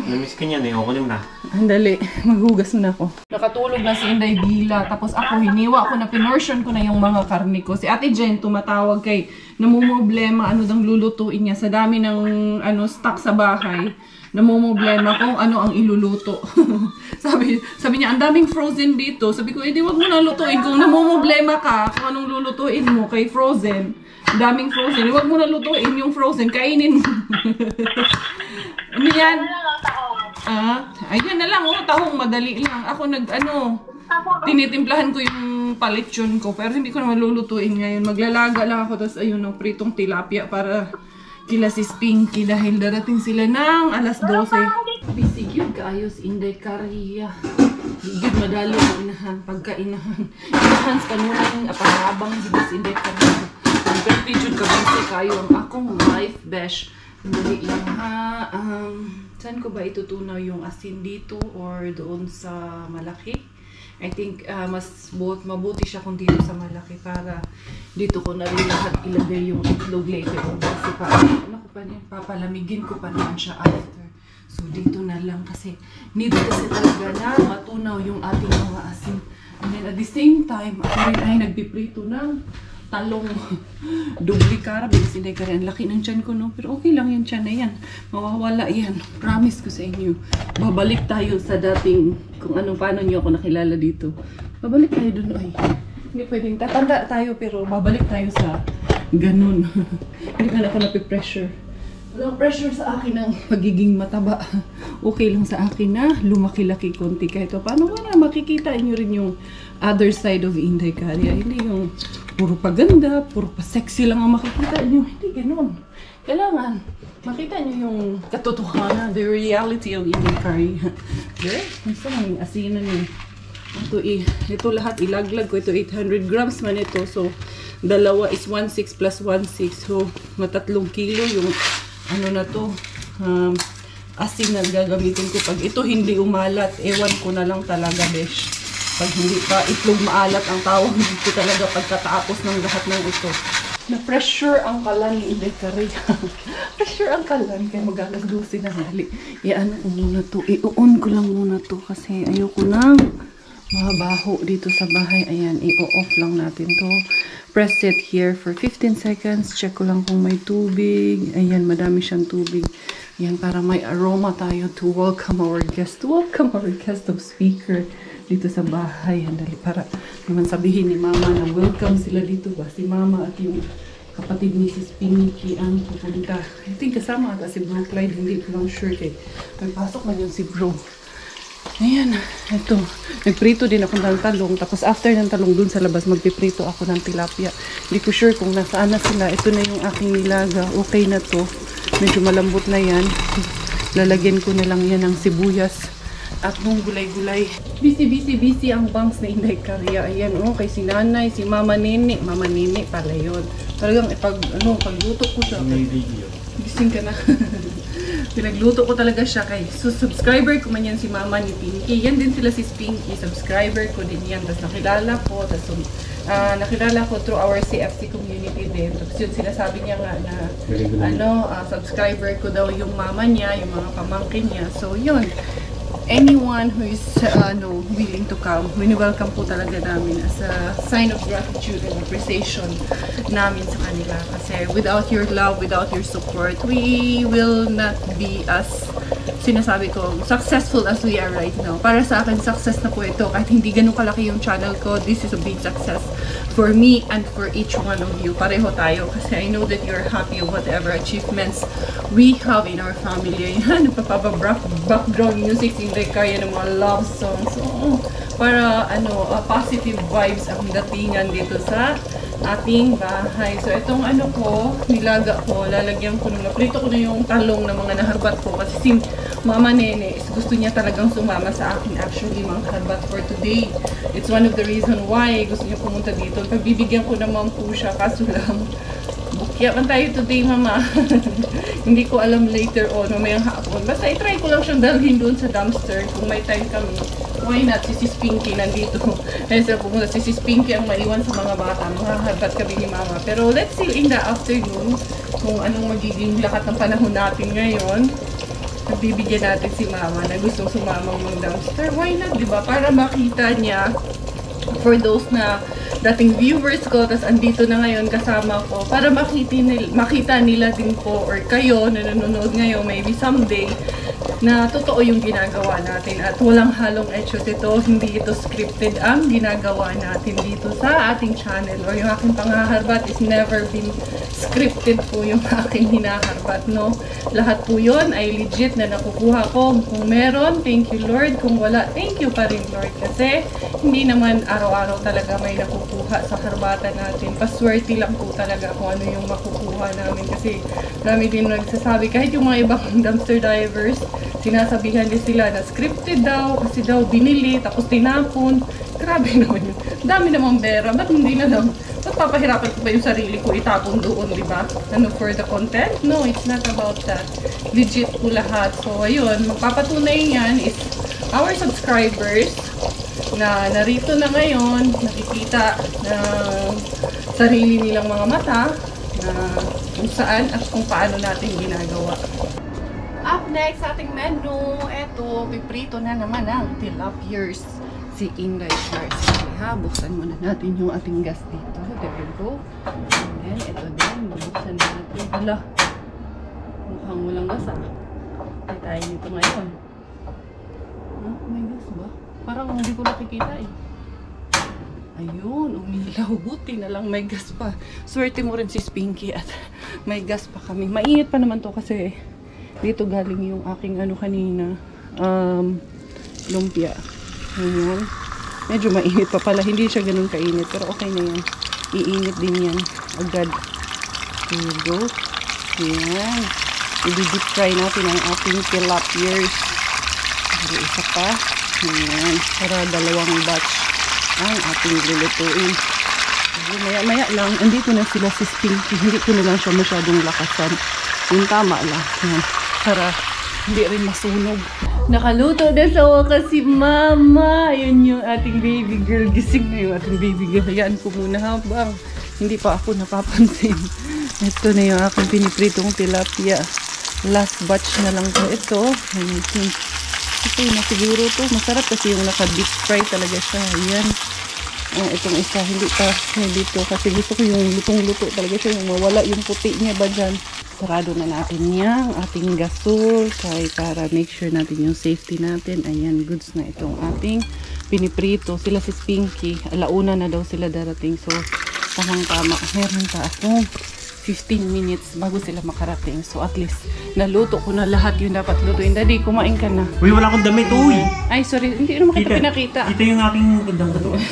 Namiss ka niyan eh. Okay lang na. Andali. Maghugas na ako. Nakatulog na si Inday Bila. Tapos ako, hiniwa ko na pinortion ko na yung mga karne ko. Si Ate Jen tumatawag kay namumblema dang lulutuin niya. Sa dami ng stock sa bahay. Namumblema kung ano ang iluluto. sabi niya, ang daming frozen dito. Sabi ko, wag mo na lutuin. Kung namumblema ka, kung anong lulutuin mo kay frozen. Daming frozen. Wag mo na lutuin yung frozen. Kainin mo. Ano yan? Ayan na lang. Tahong madali lang. Ako tinitimplahan ko yung palitsyon ko. Pero hindi ko naman lulutuin ngayon. Maglalaga lang ako. Tapos ayun, pritong tilapia para kila si Pinky dahil darating sila ng 12:00. Bisigid kaayos Inday Kariya. Higid madali ang inahan, pagkainahan. Inahan sa kanunang apahabang higit Inday Kariya. Ang perpijud kabisi kayo ang akong life besh. Dali lang ha. Saan ko ba itutunaw yung asin dito or doon sa malaki? I think mas mabuti siya kung dito sa malaki para dito ko na rin lahat ilagay yung itlog later on. Kasi papalamigin ko pa naman siya after. So dito na lang kasi need kasi talaga na matunaw yung ating mga asin. And then at the same time, ako rin ay nagpiprito ng talong. Dubli cara, bilis hindi ka rin. Laki ng tiyan ko, no? Pero okay lang yung tiyan na yan. Mawawala yan. Promise ko sa inyo. Babalik tayo sa dating, kung paano nyo ako nakilala dito. Babalik tayo dun, ay. Hindi pwedeng tatanda tayo, pero babalik tayo sa ganun. Hindi ka na ako napipressure. Walang pressure sa akin ng pagiging mataba. Okay lang sa akin na lumaki-laki konti kahit paano wala makikita nyo rin yung other side of Inday Kariya. Hindi yung puro paganda, puro pa-sexy lang ang makikita nyo. Hindi ganun. Kailangan makita nyo yung katotohanan, the reality of Inday Kariya. Okay? Gusto mo yung asinan nyo. Ito lahat ilaglag ko. Ito 800 grams man ito. So, dalawa is 1.6 plus 1.6. So, 3 kilo yung na to, asin na gagamitin ko. Pag ito hindi umalat, ewan ko na lang talaga, besh. Pag hindi pa itlog maalat ang tawag dito talaga pagkatapos ng lahat ng ito. Na-pressure ang kalan ni Inday Kariya. Pressure ang kalan, kaya mag-alas 12 na hali. I-ano ko muna to, i-on ko lang muna to kasi ayoko nang mabaho dito sa bahay. Ayan, i-off lang natin to. Press it here for 15 seconds. Check ko lang kung may tubig. Ayan, madami siyang tubig. Ayan, para may aroma tayo to welcome our guest. Welcome our guest of speaker dito sa bahay. Andali, para naman sabihin ni Mama na welcome sila dito ba? Si Mama at yung kapatid ni Sis Pinky ang pupunta. I think kasama ata si Bro Clyde. Hindi ko lang sure kay may pasok man yun si Bro. Ayan, ito. Nagprito din ako ng talong. Tapos after ng talong dun sa labas, magpiprito ako ng tilapia. Hindi ko sure kung nasaan na sila. Ito na yung aking nilaga. Okay na to. Medyo malambot na yan. Lalagyan ko na lang yan ng sibuyas at nung gulay-gulay. Busy ang bangs na Inday Kariya. Ayan, kay si Nanay, si Mama Nene. Mama Nene pala yun. Talagang pagluto ko siya. Gising ka na. Pinagluto ko talaga siya kay subscriber ko man yan si Mama ni Pinky. Yan din sila si Pinky. Subscriber ko din yan. Tapos nakilala ko through our CFC community din. Tapos yun sinasabi niya nga na subscriber ko daw yung mama niya, yung mga pamangkin niya. So yun. anyone who is willing to come, wini-welcome po talaga namin as a sign of gratitude and appreciation namin sa kanila. Kasi without your love, without your support, we will not be as, sinasabi ko, successful as we are right now. Para sa akin, success na po ito. Kahit hindi ganun kalaki yung channel ko, this is a big success for me and for each one of you. Pareho tayo. Kasi I know that you're happy with whatever achievements we have in our family. Ayan, background music, hindi kaya ng mga love songs. So, para positive vibes ang datingan dito sa ating bahay. So, itong nilaga ko, lalagyan ko nung naprito ko na yung talong na mga naharbat ko. Kasi si Mama Nene is gusto niya talagang sumama sa akin actually mga harbat for today. It's one of the reason why gusto niya pumunta dito. Pagbibigyan ko naman po siya, kaso lang bukya man tayo today, Mama. Hindi ko alam later on, mamayang hapon. Basta i-try ko lang siyang dalhin doon sa dumpster kung may time kami. Why not? Si Sis Pinky nandito. Kaya sila pumunta. Si Sis Pinky ang maiwan sa mga bata. Makaharbat kami ni Mama. Pero let's see in the afternoon kung anong magiging lakat ng panahon natin ngayon. Bibigyan natin si Mama na gustong sumamang ng dumpster. Why not, diba? Para makita niya, for those na dating viewers ko, tas andito na ngayon kasama ko, para makita nila din po, or kayo na nanonood ngayon, maybe someday, na totoo yung ginagawa natin at walang halong etchos ito, hindi ito scripted ang ginagawa natin dito sa ating channel, or yung aking panghaharbat is never been scripted po yung aking hinaharbat, no? Lahat po yun ay legit na nakukuha ko. Kung meron, thank you Lord. Kung wala, thank you pa rin Lord. Kasi hindi naman araw-araw talaga may nakukuha sa harbatan natin. Paswerte lang po talaga kung ano yung makukuha namin. Kasi marami din nagsasabi, kahit yung mga ibang dumpster divers, sinasabihan din sila na scripted daw, kasi daw binili, tapos tinapon. Grabe naman yun. Dami namang pera. Ba't hindi na lang? Ba't papahirapan ko ba yung sarili ko itapon doon, di ba? For the content? No, it's not about that. Legit po lahat. So, ayun. Magpapatunay yan is our subscribers na narito na ngayon, nakikita na sarili nilang mga mata na kung saan at kung paano natin ginagawa. Up next sa ating menu, eto, piprito na naman ang tilapiers. Si Inday Charles. Ha, buksan muna natin yung ating gas dito. There we go. And then, ito din. Buksan natin. Hala. Mukhang walang gas Ay tayo nito ngayon. May gas ba? Parang hindi ko nakikita eh. Ayun, umilaw. Buti na lang may gas pa. Swerte mo rin si Pinky at may gas pa kami. Mainit pa naman to kasi dito galing yung aking kanina. Lumpia. Ayan. Medyo mainit pa pala. Hindi siya ganun kainit. Pero okay na yan. Iinit din yan. Agad. There you go. Ayan. I-deep fry natin ang ating tilapiers. Isa pa. Ayan. Para dalawang batch ang ating lulutuin. Maya-maya lang. Andito na sila si Pinky. Hindi ko na lang siya masyadong lakasan. Yung tama lang. Ayan. Para hindi rin masunog. Nakaluto na sa wakas si Mama. Ayun yung ating baby girl. Gising na yung ating baby girl. Hayaan ko muna habang hindi pa ako napapansin. Ito na yung aking pinipritong tilapia. Last batch na lang ko ito. Ito na siguro to. Masarap kasi yung naka-deep fry talaga siya. Ayan. Itong isa hindi pa dito kasi gusto ko yung lutong-luto talaga siya. Yung mawala yung puti niya ba dyan. Sarado na natin yung ating gasol para make sure natin yung safety natin. Ayan, goods na itong ating piniprito. Sila si Pinky, alauna na daw sila darating. So, tamang-tama. Meron pa akong 15 minutes bago sila makarating. So, at least, naluto ko na lahat yung dapat lutuin. Daddy, kumain ka na. Uy, wala akong damit, uy! Ay, sorry. Hindi naman kita pinakita. Ito yung aking gandang katawan.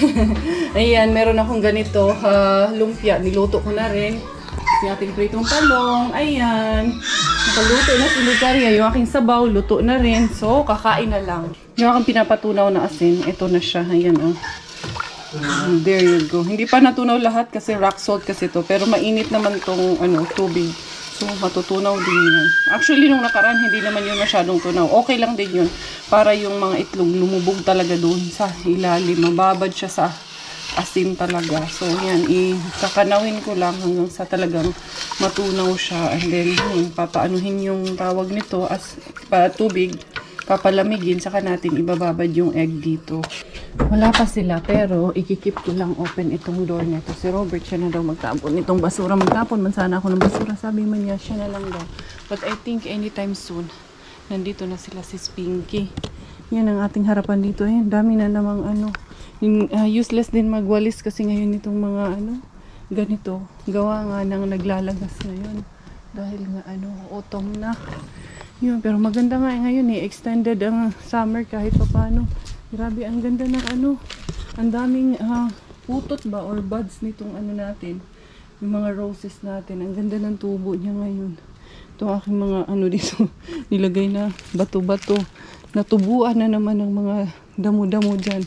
Ayan, meron akong ganito. Lumpia. Niluto ko na rin. Yung ating pritong talong. Ayan. Nakaluto na si Lucaria. Yung aking sabaw, luto na rin. So, kakain na lang. Yung aking pinapatunaw na asin, ito na siya. Ayan, oh. There you go. Hindi pa natunaw lahat kasi rock salt kasi to. Pero mainit naman tong tubig. So, matutunaw din yan. Actually, nung nakaraan, hindi naman yun masyadong tunaw. Okay lang din yun. Para yung mga itlog lumubog talaga doon sa ilalim. Mababad siya sa asin talaga. So, yan. Kakanawin ko lang hanggang sa talagang matunaw siya. And then, papaanuhin yung tawag nito as tubig papalamigin, saka natin ibababad yung egg dito. Wala pa sila, pero ikikip ko lang open itong door na to. Si Robert, siya na daw magtapon itong basura. Magtapon man sana ako ng basura. Sabi man niya, siya na lang daw. But I think anytime soon, nandito na sila si Spinky. Yan ang ating harapan dito. Ayan, dami na namang ano. Useless din magwalis kasi ngayon itong mga ano, ganito. Gawa nga nang naglalagas ngayon. Dahil nga ano, autumn na. Yun, pero maganda nga ngayon extended ang summer kahit paano. Grabe, ang ganda ng ano. Ang daming putot ba or buds nitong ano natin. Yung mga roses natin. Ang ganda ng tubo niya ngayon. Ito aking mga ano dito. Nilagay na bato-bato. Natubuan na naman ng mga damo-damo dyan.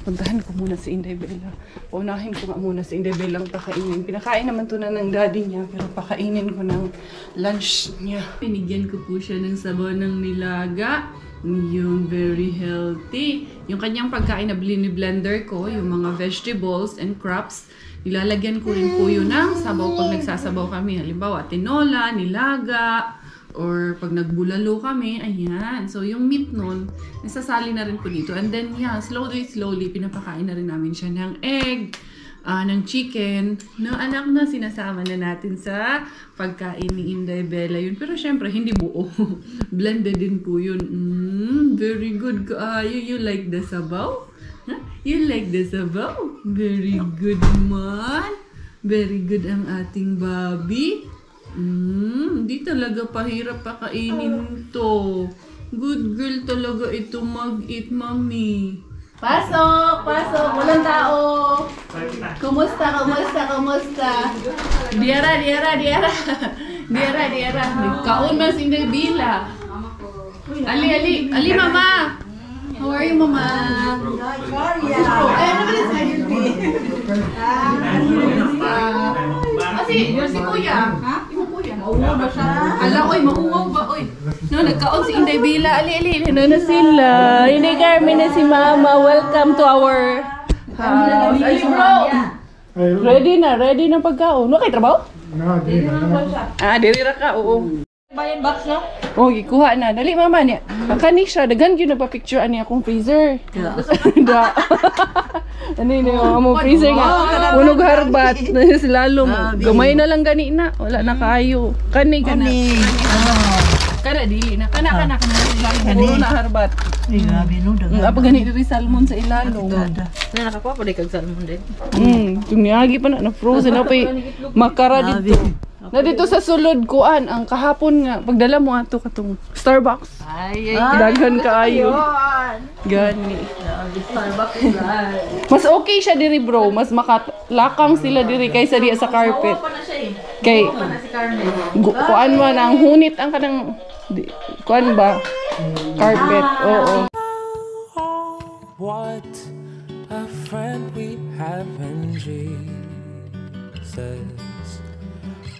Puntahan ko muna si Inday Bella. Unahin ko nga muna si Inday Bella ang pakainin. Pinakain naman to na ng daddy niya, pero pakainin ko ng lunch niya. Pinigyan ko po siya ng sabaw ng nilaga. Yung very healthy. Yung kanyang pagkain na blender ko, yung mga vegetables and crops, nilalagyan ko rin po yun ng sabaw pag nagsasabaw kami. Halimbawa, tinola, nilaga, or pag nagbulalo kami, ayan. So, yung meat nun, nasasali na rin po dito. And then, yeah, slowly, pinapakain na rin namin siya ng egg, ng chicken. No, anak na, sinasama na natin sa pagkain ni Inday Bella yun. Pero, syempre, hindi buo. Blended din po yun. Very good. You like the sabaw? Huh? You like the sabaw? Very good man. Very good ang ating Bobby. Hindi talaga pahirap pakainin to. Good girl talaga ito mag-eat, mami. Pasok! Walang tao! Kumusta? Diara! Nagkaon man si Inday Bella. Ali, mama! How are you, mama? Si kuya. Ha? Yung kuya. Mauwaw ba siya? Ala, oy, mauwaw ba, oy. No, nagkaon si Inday Bella. Ali. Na sila. Inday Carmen na si mama. Welcome to our house. Ay, bro. Ready na pagkaon. No, kay trabaho? No, di na. Diri ra ka, oo. Bayan box no? Oh, gikuha na. Dali, mama niya. Kani siya. Dagan yun nagpa-picture ani akong freezer. Da. Ano yun yung among freezer nga. Unog harbat. Slalom. Gamay na lang gani na. Wala na kayo. Kani. Kana dili na. Kana. Puro na harbat. Ay, grabe no. Apa gani dito salmon sa ilalong. Nakakuha pa kag salmon din. Tumiyagi pa na. Na-frozen na pa makara dito. Na dito sa sulod kuan ang kahapon nga pagdala mo ato katong Starbucks. Ay. Daghan kaayo. Gani. Starbucks Mas okay siya diri bro, mas makalakang sila diri kaysa diya sa carpet. Kay kuan man ang hunit ang kanang kuan ba? Carpet. Oo. What a friend we have in Jesus.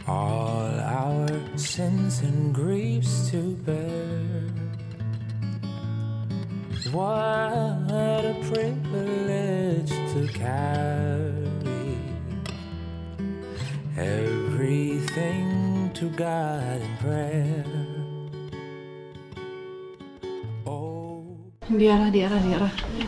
All our sins and griefs to bear. What a privilege to carry everything to God in prayer. Diara.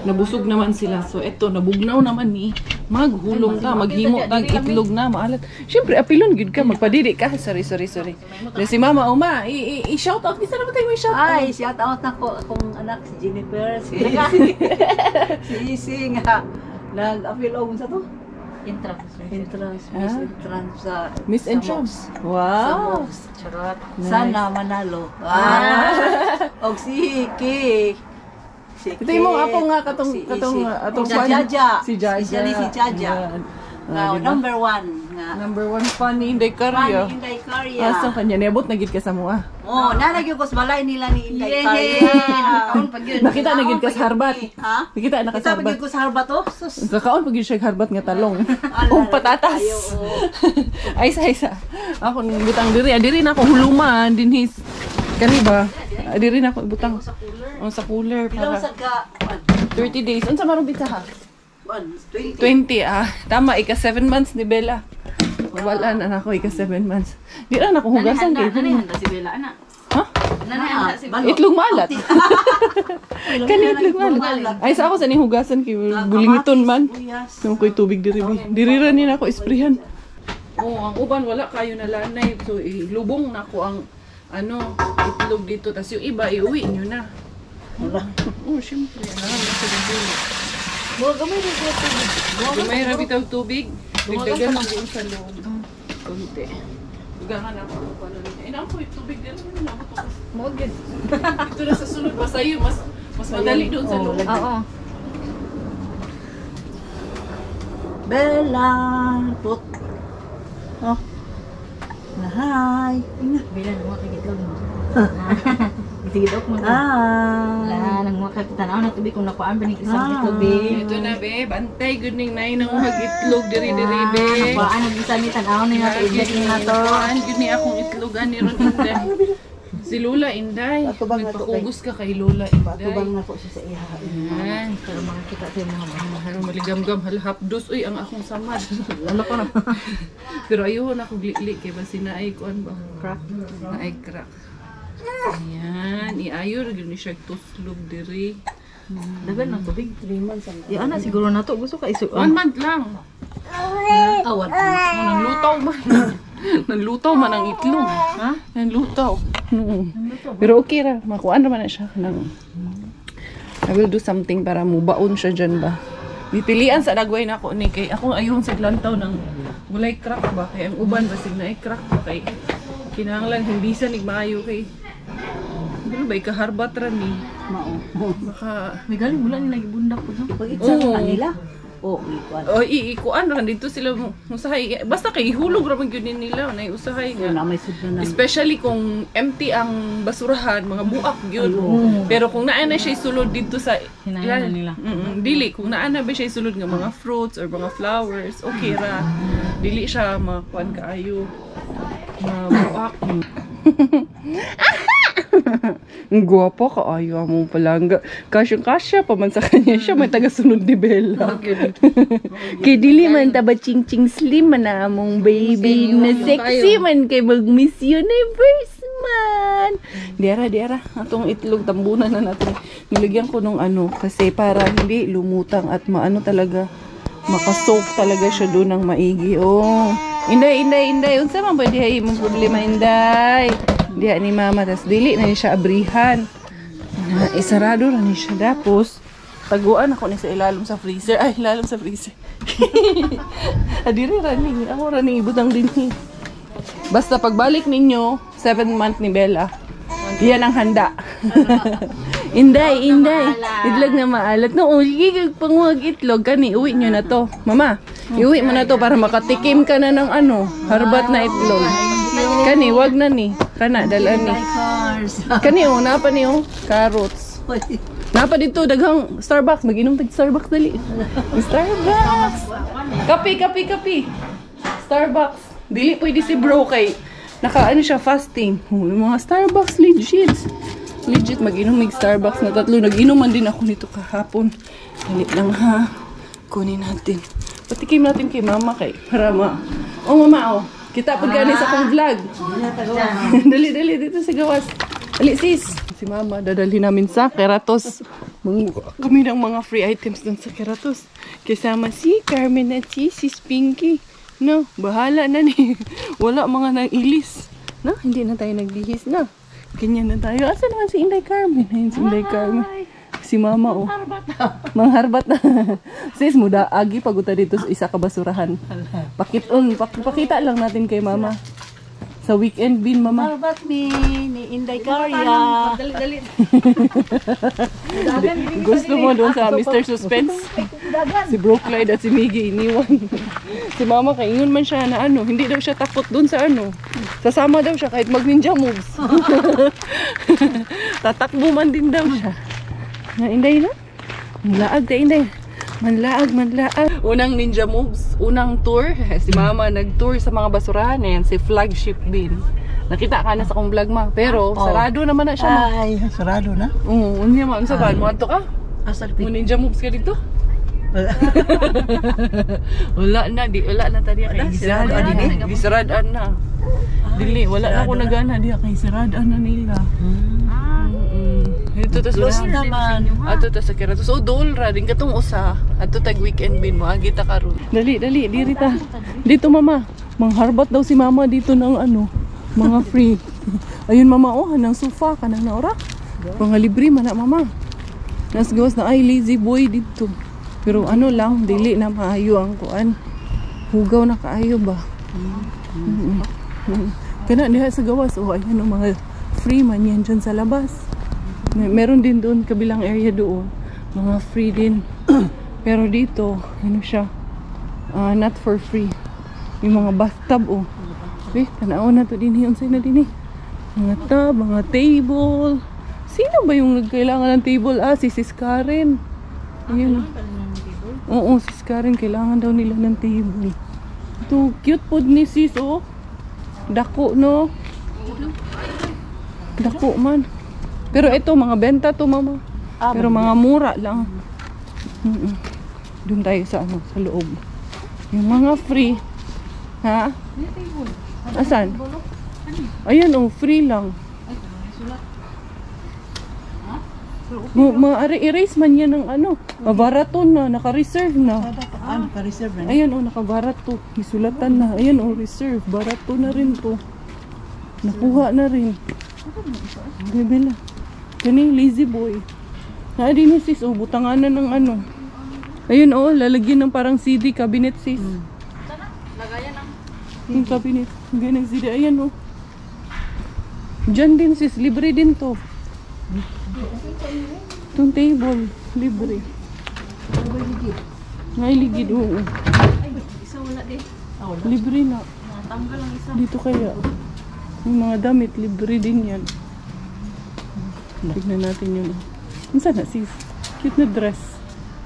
Nabusog naman sila. So, eto, nabugnaw naman ni. Maghulong ka, maghimo tag itlog na, maalat. Siyempre, apilon gud ka, magpadiri ka. Sorry. Na si Mama Uma, i-shout out. Isa naman tayo may shout out. Ay, shout out na ko akong anak si Jennifer, si Isi nga. Nag-appeal ako sa to. Entrance sa Miss Entrance. Wow. Charot. Sana manalo. Og si Ki. Ito yung mga apo nga katong si Jaja. Especially si Jaja. Number one. Number one funny Inday Carya. Funny Inday Carya. Asa kanya niabot na gid ka sa mua. Oh, nalagyo ko sa balay nila ni Inday Carya. Nakita na gid ka sa harbat. Ha? Nakita na ka sa harbat. Kita ko sa harbat oh. Kakaon pag siya harbat nga talong. Patatas. Ay sa. Ako butang diri na ako huluman dinhis. Kani ba? Diri na ako butang sa cooler Bilang para sa ka 30 days. Unsa marong pizza ha? 20. 20 tama ika 7 months ni Bella. Wala na ako ika 7 months. Di ra na ko hugasan kay. Handa si Bella ana. Ha? Itlog maalat. Kani itlog maalat. Ay sa ako sa nihugasan kay bulingiton man. Nung ko'y tubig diri. Diri ra ni nako isprihan. Oh, ang uban wala kayo na lanay. So ilubong nako ang itlog dito tas yung iba iuwi nyo na. Oh, syempre. Gamay ra bitaw tubig. Bigdagan lang din sa loob. Kunti. Dugangan ako pa na niya. Inako yung tubig din. Moged. Ito na sa sunod. Basta yun, mas madali doon sa loob. Oo. Bella, put. Oh. Hi. Ingat. Bella, nang mga kagitlog mo. Itigidok mo na. Wala, nang mga kapitanaw na tubig kung nakuhaan ba ng isang tubig. Ito na, be. Bantay, good ning na yun ang mag-itlog diri-diri, be. Nakuhaan, nag-isa ni tanaw na yung itlog na to. Nakuhaan, good ni akong itlogan ni Ron Inday. Si Lola Inday. Nagpakugos ka kay Lola Inday. Patubang na po siya sa iha. Ayan. Pero makakita tayo mga Harong maligam-gam, halhapdos. Uy, ang akong samad. Lalo ko na. Pero ayun ako gli-gli kay ba sinaay ko ba? Crack. Naay crack. Ayan, iayor gyud ni siya tuslog diri. Dagan ng tubig. 3 months. Di ana siguro na to. Gusto ka isu. 1 month lang. Awat. Nanglutaw man. Nanglutaw man ang itlog. Ha? Nanglutaw. Pero okay ra, makuan naman na siya nang I will do something para mubaon siya dyan ba. Pipilian sa dagway na ako ni kay ako ayun sa lantaw ng gulay crack ba kay ang uban basig na crack ba kay kinahanglan hindi sa maayo kay ano ba ikaharbat ra ni Mao. baka May galing mula nila gibundak po no. Pag Oo. sa kanila. Oh, ikuan. o ikuan ra dito sila usahay basta kay hulog ra man gyud nila na usahay nga. Na may sudlan na. Especially kung empty ang basurahan, mga buak yun. Pero kung naa na siya sulod dito sa Hinahanan nila. Dili kung naa na ba siya sulod nga mga fruits or mga flowers, okay ra. Dili siya makuan kaayo. Mga buak. Ang gwapo kaayo mo palangga. Kasya pa man sa kanya siya may taga-sunod ni Bella. Kay dili man taba ching slim man na among baby na sexy man kay mag Miss Universe man. Diara atong itlog tambunan na natin. Nilagyan ko nung kasi para hindi lumutang at maano talaga makasok talaga siya doon ng maigi. Oh. Inday. Unsa man pwede hay imong problema Inday? Diha ni mama tas dili na ni siya abrihan. Isarado na ni siya tapos taguan ako ni sa ilalim sa freezer. Ay, ilalim sa freezer. Adiri rani, ako rani ibutang din ni. Basta pagbalik ninyo, 7th month ni Bella. Yan ang handa. Inday. Itlog na maalat. No, sige, panguhag itlog. Kani, uwi nyo na to. Mama, iuwi mo na to para makatikim ka na ng harbat na itlog. Kani, wag na ni. Kana, dalan ni. Kani, napa ni, carrots. Napa dito, daghang Starbucks. Mag-inom tag Starbucks dali. Starbucks. Kapi. Starbucks. Dili pwede si bro kay siya fasting. Mga Starbucks legit mag-inom ng Starbucks na 3. Nag-inom man din ako nito kahapon. Dali lang ha. Kunin natin. Patikim natin kay mama kay para mama kita pag gani sa akong vlog. Dali dito sa gawas. Dali sis. Si mama dadalhin namin sa Keratos. Kami ng mga free items dun sa Keratos. Kasama si Carmen at si Pinky. No, bahala na ni. Wala mga nang-ilis. No, hindi na tayo nagbihis na. Ganyan na tayo. Asa naman si Inday Carmen? Ayun si Inday Carmen. Si mama Mangharbat na. Sis, muda agi paguta dito sa isa ka basurahan. Pakita lang natin kay mama. Sa weekend bin mama. Harbat ni Inday Karya. Dali. Gusto mo doon sa Mr. Suspense? Si Bro Clyde at si Miggy iniwan. Si mama kaingon man siya na hindi daw siya takot doon sa Sasama daw siya kahit mag ninja moves. Tatakbo man din daw siya. Inday na? Manlaag ta Inday. Manlaag. Unang ninja moves, unang tour. Si mama nag-tour sa mga basurahan. Ayan, si Flagship Bin. Nakita ka na sa kong vlog ma. Pero sarado naman na siya. Ay, sarado na. Oo, unya ma. Unsa ba? Muadto ka? Asal Mo ninja moves ka dito? Wala na tadi kay gisarad na. Dili, wala na ako nagana diha kay sirada na nila. Ito tas Close naman. Ato ta sa kira. So dol ra din katong usa. Ato tag weekend bin mo agi ta karon. Dali, diri ta. Dito mama. Mangharbat daw si mama dito ng ano, mga free. Ayun mama, oh, hanang sofa kanang naora. Mga libre man na mama. Nas gawas na ay lazy boy dito. Pero ano lang, dili na maayo ang kuan. Hugaw na kaayo ba? Kana diha sa gawas, oh, ayan ang mga free man yan dyan sa labas. Meron din doon kabilang area doon, mga free din. Pero dito, ano siya, not for free. Yung mga bathtub, oh. Tanaw na to din yun sa'yo na din eh. Mga tub, mga table. Sino ba yung nagkailangan ng table? Si Sis Karen. Ayun. Oo, Sis Karen, kailangan daw nila ng table. Ito, cute po ni Sis, oh. Dako, no? Dako man. Pero ito, mga benta to, mama. Pero mga mura lang. Doon tayo sa ano, sa loob. Yung mga free. Ha? Asan? Ayan, oh, free lang. Ma-erase man yan ng ano. Baraton na, naka-reserve na. Naka-reserve na. Ayan, oh, nakabarat to. Isulatan na. Ayan, oh, reserve. Barato na rin to. Nakuha na rin. Bebela. Kani, lazy boy. Din ni sis, oh, butanganan ng ano. Ayun, oh, lalagyan ng parang CD cabinet, sis. Lagayan ng Yung cabinet. Ganang CD. Ayan, oh. Diyan din, sis. Libre din to. Itong table. Libre. Ngay ligid, oo. isa wala din. Libre na. Tanggal ang isa. Dito kaya. Yung mga damit, libre din yan. Tignan natin yun. Saan na, sis? Cute na dress.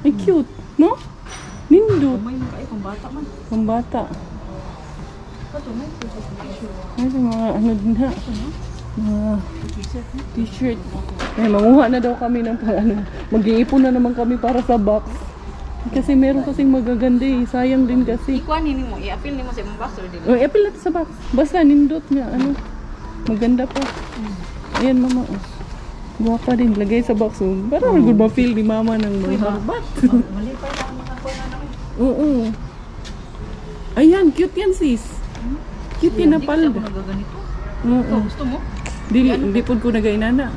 Ay, cute. No? Nindo. May nakaay pang bata man. Pambata. Ay, mga ano din ha. Mga t-shirt. Ay, manguha na daw kami ng ano. Mag-iipon na naman kami para sa box. Kasi meron kasing magaganda eh. Sayang din kasi. Ikuanin mo, i-appeal nimo sa imong box or din. O, i-appeal natin sa box. Basta nindot nga, ano. Maganda pa. Ayan, mama. Oh. Guwapa din. Lagay sa box. Oh. Parang good ba feel ni mama ng mga harbat. Mali pa lang makakuha na namin. Oo. Ayan, cute yan sis. Cute yan na palda. Hindi ko nagaganito. Oo. Gusto mo? Hindi po ko nagainana.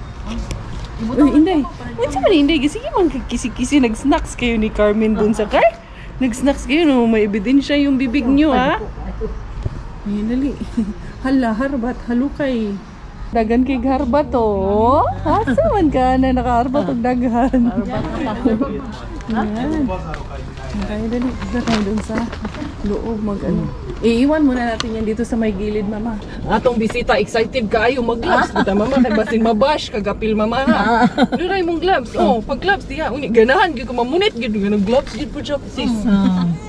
Uy, hindi. Wait sa hindi. Sige man kisi-kisi. Nag-snacks kayo ni Carmen dun sa car. Nag-snacks kayo. No? May ebidensya yung bibig nyo, ha? Ayan, dali. Hala, harbat. Halukay. Dagan kay harbat, oh. Asa man ka na nakaharbat og daghan. Ayan. Kaya dali. Ito tayo dun sa loob mag-ano. Iiwan muna natin yan dito sa may gilid, mama. Atong bisita, excited kayo mag-gloves. Buta, mama, kay basin mabash, kagapil, mama, ha? Luray mong gloves. Oh, pag gloves, diya. Ganahan, gid ko mamunit, gid ko ng gloves, gid po siya, sis.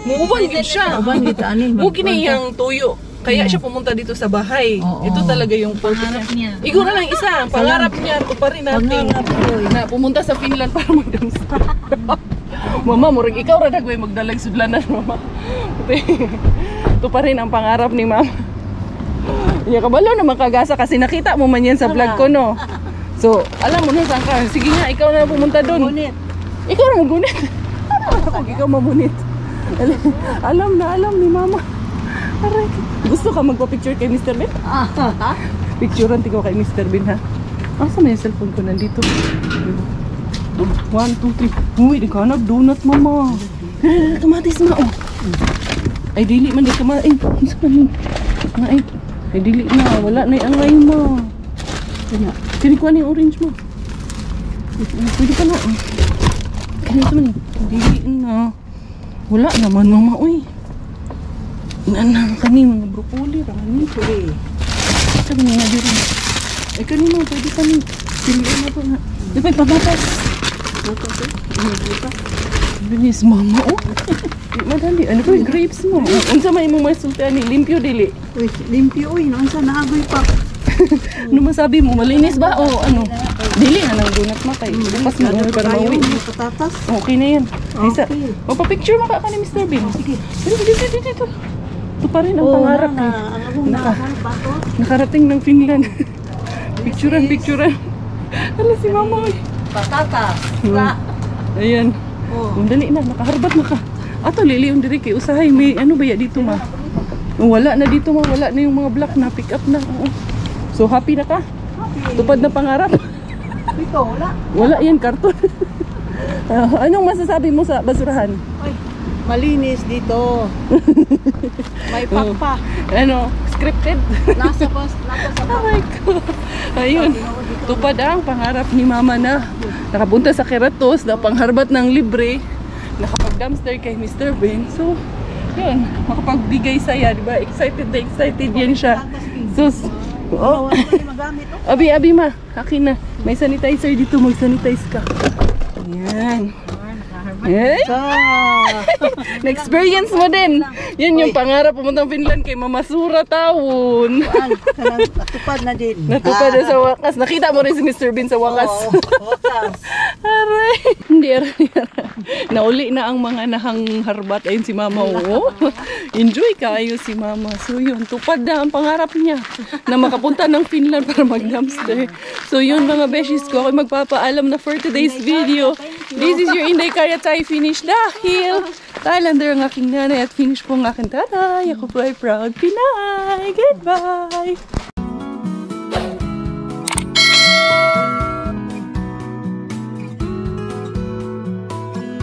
Muuban, gid siya. Uban dito ani. Mo kiniyang tuyo. Kaya siya pumunta dito sa bahay. Ito talaga yung purpose niya. Ikaw na lang isa, ang pangarap niya, tuparin natin. Na pumunta sa Finland para mag-dumpster. Mama, murag ikaw ra dagway magdalag sudlanan, mama. Ito pa rin ang pangarap ni mama. Iya kabalo naman kagasa kasi nakita mo man yan sa vlog ko, no? So, alam mo na saan ka. Sige nga, ikaw na pumunta doon. Ikaw na magunit. Ikaw mamunit. Alam ni mama. Aray, gusto ka magpa-picture kay Mr. Bean? Picturean ko kay Mr. Bean, ha? Asa na yung cellphone ko nandito? 1, 2, 3. Uy, di ka nag-donut, mama. Kamatis na, oh. Ay, dili man, di kamatis. Ay, saan man? Ay, dili na. Wala na yung angay mo. Kini ko na yung orange mo. Pwede ka na, oh. Kini ito man, dili na. Wala naman, mama, uy. Inanang kani, mga broccoli, rani. Pwede. Sabi nga dito. Ay, kanina, pwede kani. Pilihan na po na. Di ba, pabatas. Bilis mama, oh. Madali, ano ko yung grapes mo? Unsa may mong masultian ni limpyo dili? Uy, limpyo uy, unsa naagoy pa. Ano masabi mo, malinis ba o ano? Dili na nang donut matay. Lepas mo para mauwi. Patatas. Okay na yan. Isa. Magpa-picture mo ka ni Mr. Bean. Sige. Dito. Ito pa rin ang pangarap eh. Nakarating ng Finland. Picturean. Hala si mama eh. Patatas. Ayan. Dali na, nakaharbat na ka. Ato, liliyon diri kay usahay. May ano ba ya dito ma? Wala na dito ma, wala na yung mga black na, pick up na. Oo. So happy na ka? Tupad na pangarap? Dito, wala. Wala yan, karton. Anong masasabi mo sa basurahan? Ay, malinis dito. May pakpa. Ano, scripted? Nasa sa Oh my God. Ayun, tupad ang pangarap ni mama na nakapunta sa Keratos na pangharbat ng libre, nakapag-dumpster kay Mr. Ben. So, yun, makapagbigay saya, di ba? Excited yan siya. So, Abi ma, akin na. May sanitizer dito, mag-sanitize ka. Ayan. Eh? Na-experience mo din. Yan yung pangarap pumuntang Finland kay Mamasura taon. Natupad na din. Natupad na sa wakas. Nakita mo rin si Mr. Bean sa wakas. Wakas. Aray. Hindi. Nauli na ang mga nahangharbat. Ayun si mama. Oh. Enjoy kayo si mama. So yun, tupad na ang pangarap niya na makapunta ng Finland para mag-dumpster. So yun mga beshies ko. Ako magpapaalam na for today's video. This is your Inday Karyatay finish dahil Thailander ang aking nanay at finish po ang aking tatay. Ako po ay proud Pinay. Goodbye!